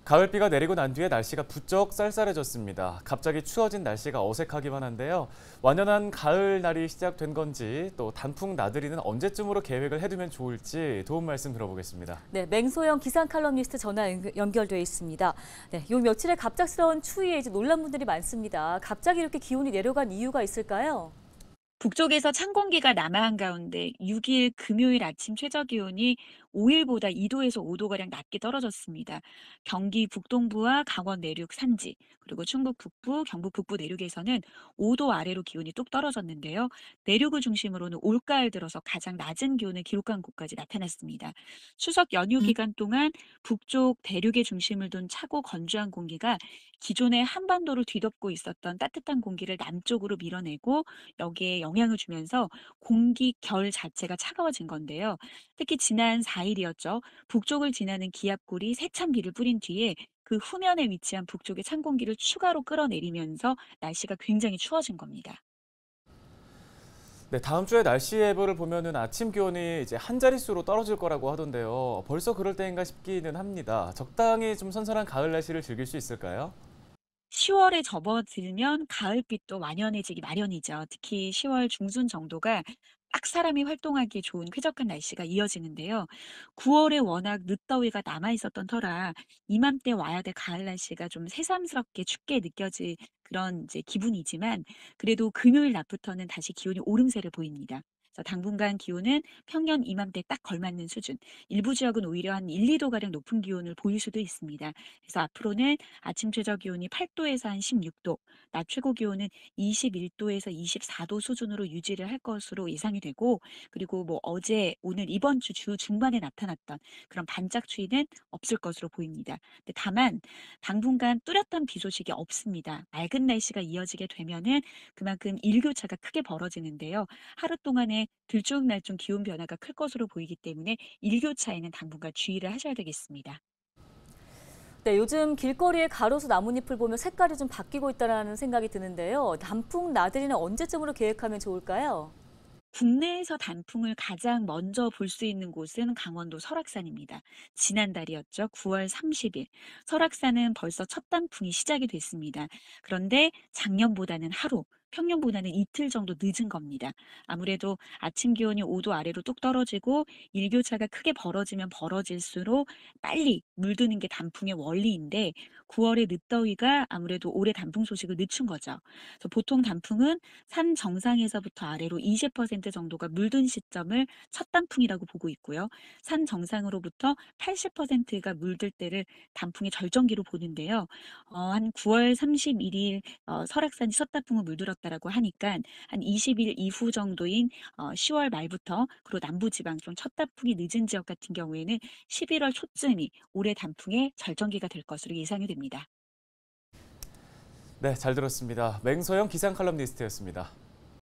가을비가 내리고 난 뒤에 날씨가 부쩍 쌀쌀해졌습니다. 갑자기 추워진 날씨가 어색하기만 한데요. 완연한 가을 날이 시작된 건지 또 단풍 나들이는 언제쯤으로 계획을 해두면 좋을지 도움 말씀 들어보겠습니다. 네, 맹소영 기상 칼럼니스트 전화 연결돼 있습니다. 네, 요 며칠의 갑작스러운 추위에 이제 놀란 분들이 많습니다. 갑자기 이렇게 기온이 내려간 이유가 있을까요? 북쪽에서 찬 공기가 남하한 가운데 6일 금요일 아침 최저 기온이 5일보다 2도에서 5도가량 낮게 떨어졌습니다. 경기 북동부와 강원 내륙 산지, 그리고 충북 북부, 경북 북부 내륙에서는 5도 아래로 기온이 뚝 떨어졌는데요. 내륙을 중심으로는 올가을 들어서 가장 낮은 기온을 기록한 곳까지 나타났습니다. 추석 연휴 기간 동안 북쪽 대륙의 중심을 둔 차고 건조한 공기가 기존의 한반도를 뒤덮고 있었던 따뜻한 공기를 남쪽으로 밀어내고 여기에 영향을 주면서 공기 결 자체가 차가워진 건데요. 특히 지난 4일이었죠. 북쪽을 지나는 기압골이 세찬 비를 뿌린 뒤에 그 후면에 위치한 북쪽의 찬 공기를 추가로 끌어내리면서 날씨가 굉장히 추워진 겁니다. 네, 다음 주에 날씨 예보를 보면은 아침 기온이 이제 한 자릿수로 떨어질 거라고 하던데요. 벌써 그럴 때인가 싶기는 합니다. 적당히 좀 선선한 가을 날씨를 즐길 수 있을까요? 10월에 접어들면 가을빛도 완연해지기 마련이죠. 특히 10월 중순 정도가 딱 사람이 활동하기에 좋은 쾌적한 날씨가 이어지는데요. 9월에 워낙 늦더위가 남아 있었던 터라 이맘때 와야 될 가을 날씨가 좀 새삼스럽게 춥게 느껴질 그런 이제 기분이지만 그래도 금요일 낮부터는 다시 기온이 오름세를 보입니다. 그래서 당분간 기온은 평년 이맘때 딱 걸맞는 수준, 일부 지역은 오히려 한 1, 2도가량 높은 기온을 보일 수도 있습니다. 그래서 앞으로는 아침 최저 기온이 8도에서 한 16도, 낮 최고 기온은 21도에서 24도 수준으로 유지를 할 것으로 예상이 되고, 그리고 뭐 어제, 오늘 이번 주 중반에 나타났던 그런 반짝 추위는 없을 것으로 보입니다. 근데 다만 당분간 뚜렷한 비 소식이 없습니다. 맑은 날씨가 이어지게 되면은 그만큼 일교차가 크게 벌어지는데요. 하루 동안에 들쭉날쭉 기온 변화가 클 것으로 보이기 때문에 일교차에는 당분간 주의를 하셔야 되겠습니다. 네, 요즘 길거리에 가로수 나뭇잎을 보면 색깔이 좀 바뀌고 있다는 생각이 드는데요. 단풍 나들이는 언제쯤으로 계획하면 좋을까요? 국내에서 단풍을 가장 먼저 볼 수 있는 곳은 강원도 설악산입니다. 지난달이었죠. 9월 30일. 설악산은 벌써 첫 단풍이 시작이 됐습니다. 그런데 작년보다는 하루, 평년보다는 이틀 정도 늦은 겁니다. 아무래도 아침 기온이 5도 아래로 뚝 떨어지고 일교차가 크게 벌어지면 벌어질수록 빨리 물드는 게 단풍의 원리인데 9월의 늦더위가 아무래도 올해 단풍 소식을 늦춘 거죠. 그래서 보통 단풍은 산 정상에서부터 아래로 20% 정도가 물든 시점을 첫 단풍이라고 보고 있고요. 산 정상으로부터 80%가 물들 때를 단풍의 절정기로 보는데요. 한 9월 31일 설악산이 첫 단풍을 물들었다라고 하니까 한 20일 이후 정도인 10월 말부터 그리고 남부지방 좀 첫 단풍이 늦은 지역 같은 경우에는 11월 초쯤이 올해 단풍의 절정기가 될 것으로 예상이 됩니다. 네, 잘 들었습니다. 맹소영 기상 칼럼니스트였습니다.